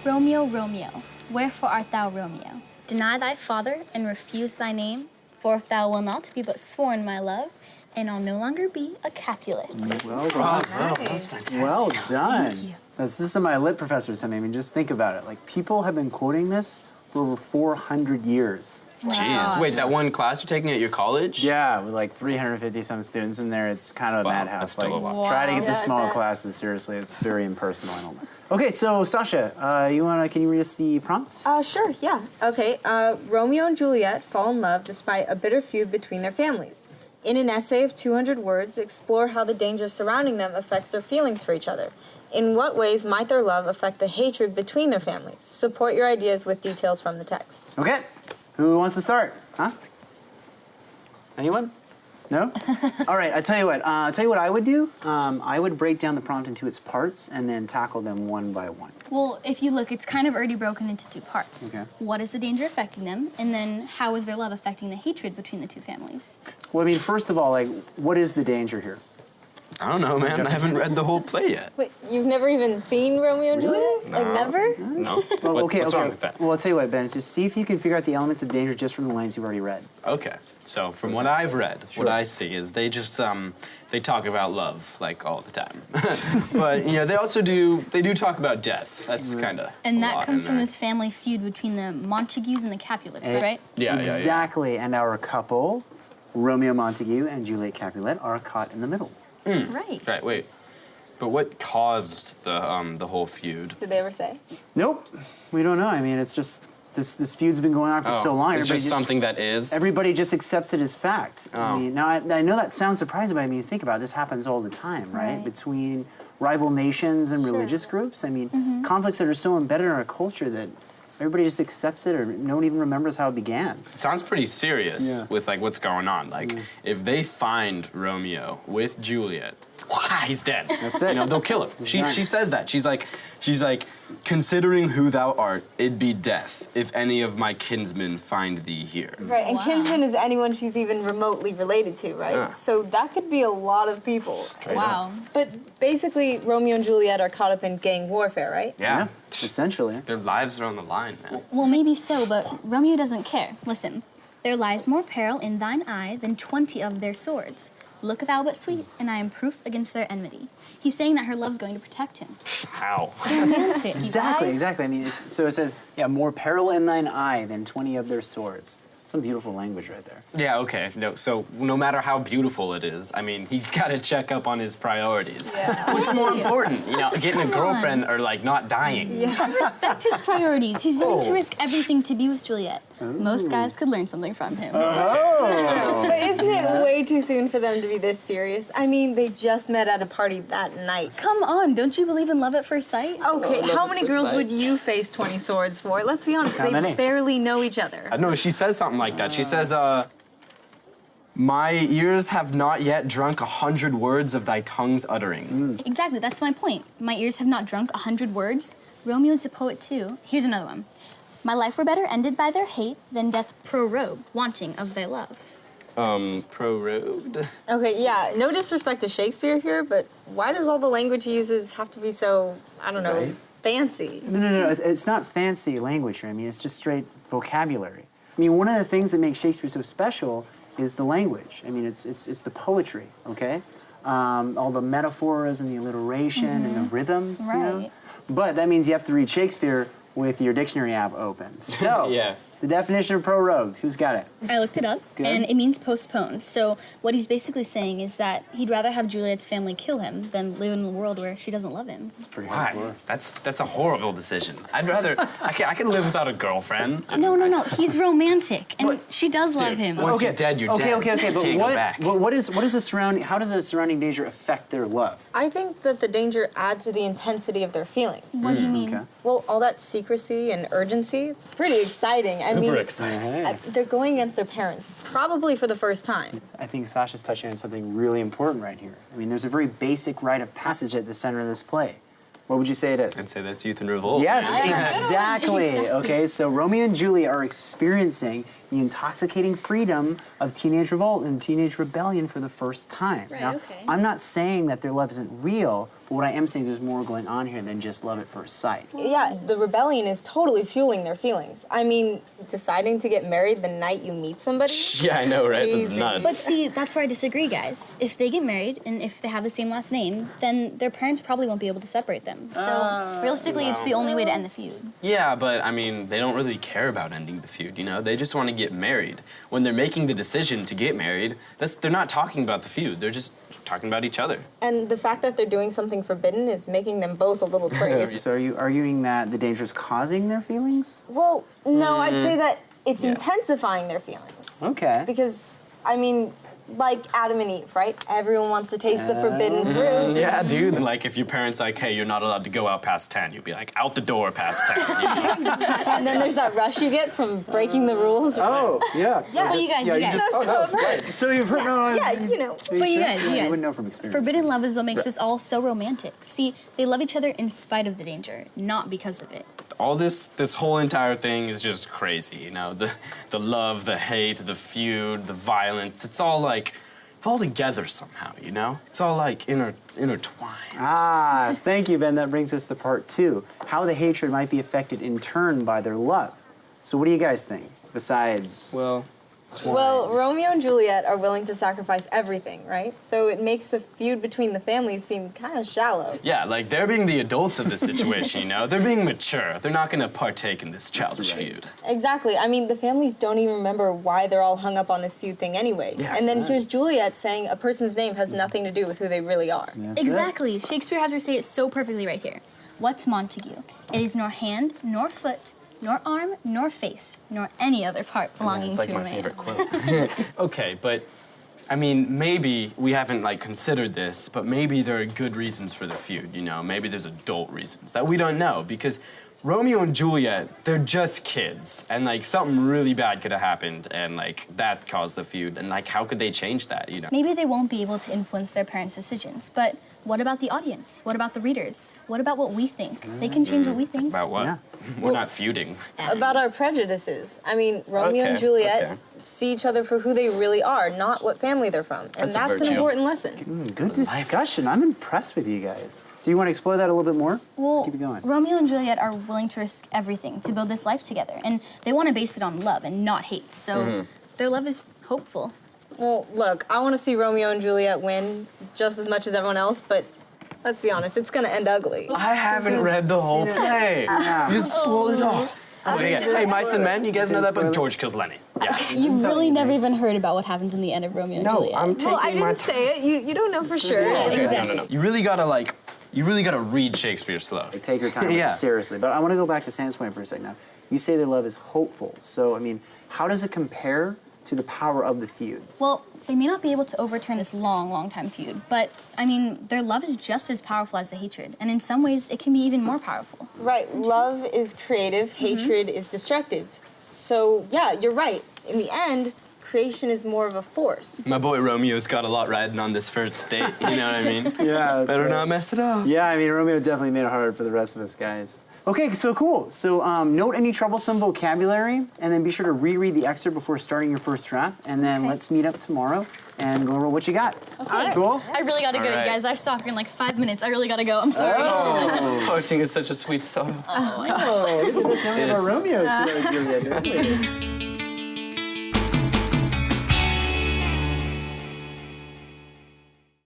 Romeo, Romeo, wherefore art thou Romeo? Deny thy father and refuse thy name, for if thou wilt not be but sworn my love, and I'll no longer be a Capulet. Well done. Nice. Well done. Thank you. This is something my lit professor sent me. I mean, just think about it. Like, people have been quoting this for over 400 years. Jeez. Wait, that one class you're taking at your college? Yeah, with like 350 some students in there, it's kind of a Wow, madhouse. that's still like, a lot. Try to get the Yeah, I small bet. classes seriously. It's very impersonal. I don't know. Okay, so Sasha, can you read us the prompts? Sure, yeah. Okay, Romeo and Juliet fall in love despite a bitter feud between their families. In an essay of 200 words, explore how the danger surrounding them affects their feelings for each other. In what ways might their love affect the hatred between their families? Support your ideas with details from the text. Okay, who wants to start? Huh? Anyone? No? All right, I'll tell you what I would do. I would break down the prompt into its parts and then tackle them one by one. Well, if you look, it's kind of already broken into two parts. Okay. What is the danger affecting them? And then how is their love affecting the hatred between the two families? Well, I mean, first of all, like, what is the danger here? I don't know, man. I haven't read the whole play yet. Wait, you've never even seen Romeo and Juliet? Like, never? No. Well, What's wrong with that? Well, I'll tell you what, Ben, just see if you can figure out the elements of danger just from the lines you've already read. Okay. So from what I've read, what I see is they just they talk about love like all the time. But they also do talk about death. That's kind of And that comes from this family feud between the Montagues and the Capulets, right? Yeah, Exactly, and our couple, Romeo Montague and Juliet Capulet, are caught in the middle. Right. Right. Wait. But what caused the whole feud? Did they ever say? Nope, we don't know. I mean, it's just this feud's been going on for so long. It's everybody just something that is. Everybody just accepts it as fact. I Oh. mean, now I know that sounds surprising, but I mean, think about it. This happens all the time, right? Right. Between rival nations and religious groups. I mean, conflicts that are so embedded in our culture that everybody just accepts it, or no one even remembers how it began. It sounds pretty serious Yeah. with like what's going on. Like if they find Romeo with Juliet, he's dead. That's it. They'll kill him. She done. says that. She's like, considering who thou art, it'd be death if any of my kinsmen find thee here. Right, and Wow. kinsman is anyone she's even remotely related to, right? Yeah. So that could be a lot of people. Wow. But basically, Romeo and Juliet are caught up in gang warfare, right? Yeah. Essentially. Their lives are on the line, man. Well, maybe so, but Romeo doesn't care. Listen, there lies more peril in thine eye than 20 of their swords. Look thou but sweet, and I am proof against their enmity. He's saying that her love's going to protect him. How? Romantic, you Exactly, guys. exactly. I mean, so it says, yeah, more peril in thine eye than 20 of their swords. Some beautiful language right there. Yeah, okay. No, so no matter how beautiful it is, I mean, he's got to check up on his priorities. Yeah. What's more important, getting a girlfriend or like not dying? Yeah. Respect his priorities. He's willing to risk everything to be with Juliet. Most guys could learn something from him. But isn't it way too soon for them to be this serious? I mean, they just met at a party that night. Come on, don't you believe in love at first sight? Okay, how many girls would you face 20 swords for? Let's be honest, How they many? barely know each other. No, she says something like that. She says, my ears have not yet drunk 100 words of thy tongue's uttering. Exactly, that's my point. My ears have not drunk 100 words. Romeo's a poet too. Here's another one. My life were better ended by their hate than death prorogue, wanting of thy love. Prorogued? Okay, yeah, no disrespect to Shakespeare here, but why does all the language he uses have to be so, I don't know, Right. fancy? No, it's not fancy language here. I mean, it's just straight vocabulary. I mean, one of the things that makes Shakespeare so special is the language. I mean, it's the poetry, okay? All the metaphors and the alliteration and the rhythms, you know? Right. But that means you have to read Shakespeare with your dictionary app open. So, Yeah. the definition of prorogued, who's got it? I looked it up, Good. and it means postponed. So what he's basically saying is that he'd rather have Juliet's family kill him than live in a world where she doesn't love him. Pretty Why? hardcore. That's a horrible decision. I'd rather, I can live without a girlfriend. No. He's romantic, and she does love Dude, him. once you're dead, you're dead. Okay, You but can't go back. what is the surrounding? How does the surrounding danger affect their love? I think that the danger adds to the intensity of their feelings. What do you mean? Okay. Well, all that secrecy and urgency, it's pretty exciting. I mean, Hey. they're going against their parents, probably for the first time. I think Sasha's touching on something really important right here. I mean, there's a very basic rite of passage at the center of this play. What would you say it is? I'd say that's Youth and Revolt. Yes, Yes. exactly. Exactly. Okay, so Romeo and Juliet are experiencing the intoxicating freedom of teenage revolt and teenage rebellion for the first time. Right, now, okay. I'm not saying that their love isn't real, but What I am saying is there's more going on here than just love at first sight. Yeah, the rebellion is totally fueling their feelings. I mean, deciding to get married the night you meet somebody? Yeah, I know, right? That's Crazy. nuts. But see, that's where I disagree, guys. If they get married and if they have the same last name, then their parents probably won't be able to separate them. So realistically, it's the only way to end the feud. Yeah, but I mean, they don't really care about ending the feud, you know? They just want to get married. When they're making the decision to get married, they're not talking about the feud. They're just talking about each other. And the fact that they're doing something forbidden is making them both a little crazy. So are you arguing that the danger is causing their feelings? Well, no, I'd say that it's Yeah. intensifying their feelings. Okay. Because, I mean, like Adam and Eve, right? Everyone wants to taste the forbidden fruit. Yeah, dude. Like, if your parents like, hey, you're not allowed to go out past 10, you'd be like, out the door past 10. You know? And then there's that rush you get from breaking the rules. Oh, yeah. Yeah. But you guys, So you've heard, Yeah, you know. But you guys, You wouldn't know from experience. forbidden love is what makes this all so romantic. See, they love each other in spite of the danger, not because of it. All this whole entire thing is just crazy, you know? The love, the hate, the feud, the violence, it's all together somehow, you know? It's all like intertwined. Ah, thank you, Ben. That brings us to part 2. How the hatred might be affected in turn by their love. So what do you guys think, besides... Well, Romeo and Juliet are willing to sacrifice everything, right? So it makes the feud between the families seem kind of shallow. Yeah, like they're being the adults of this situation, you know? They're being mature. They're not gonna partake in this childish feud. Exactly. I mean, the families don't even remember why they're all hung up on this feud thing anyway. Yes. And then here's Juliet saying a person's name has nothing to do with who they really are. That's it. Exactly. Shakespeare has her say it so perfectly right here. What's Montague? It is nor hand, nor foot, nor arm, nor face, nor any other part belonging It's like to my a man. favorite quote. Okay, but I mean, maybe we haven't like considered this, but maybe there are good reasons for the feud, you know? Maybe there's adult reasons that we don't know, because Romeo and Juliet, they're just kids, and like something really bad could have happened, and like that caused the feud, and like how could they change that, you know? Maybe they won't be able to influence their parents' decisions, but what about the audience? What about the readers? What about what we think? They can change what we think. About what? Yeah. We're not feuding. About our prejudices. I mean, Romeo and Okay, Juliet okay. see each other for who they really are, not what family they're from. And That's a that's an virtue. important lesson. Good discussion. I'm impressed with you guys. So you want to explore that a little bit more? Well, Let's keep it going. Romeo and Juliet are willing to risk everything to build this life together, and they want to base it on love and not hate. So their love is hopeful. Well, look, I want to see Romeo and Juliet win just as much as everyone else, but let's be honest, it's going to end ugly. I haven't read the whole play. Yeah. You just spoiled it all. Oh, yeah. Hey, Mice and Men, you guys know that book? George kills Lenny. Yeah. You've really never even heard about what happens in the end of Romeo and Juliet. I'm taking Well, I my didn't say it. You don't know for sure. Okay. No, Exactly. no. You really gotta read Shakespeare slow. Take your time with Yeah. it, seriously. But I want to go back to Sam's point for a second now. You say their love is hopeful. So, I mean, how does it compare to the power of the feud? Well, they may not be able to overturn this long time feud, but I mean, their love is just as powerful as the hatred, and in some ways, it can be even more powerful. Right. Love is creative, hatred is destructive. So, yeah, you're right. In the end, creation is more of a force. My boy Romeo's got a lot riding on this first date, you know what I mean? Yeah, that's Better right. not mess it up. Yeah, I mean, Romeo definitely made it hard for the rest of us guys. Okay, so cool. So note any troublesome vocabulary, and then be sure to reread the excerpt before starting your first draft, and then Okay. let's meet up tomorrow and go over what you got. Okay. Cool? I really gotta go, All right. you guys. I have soccer in like 5 minutes. I really gotta go. I'm sorry. Poaching is such a sweet song. Oh, look at this. Now we have our Romeo to Juliet.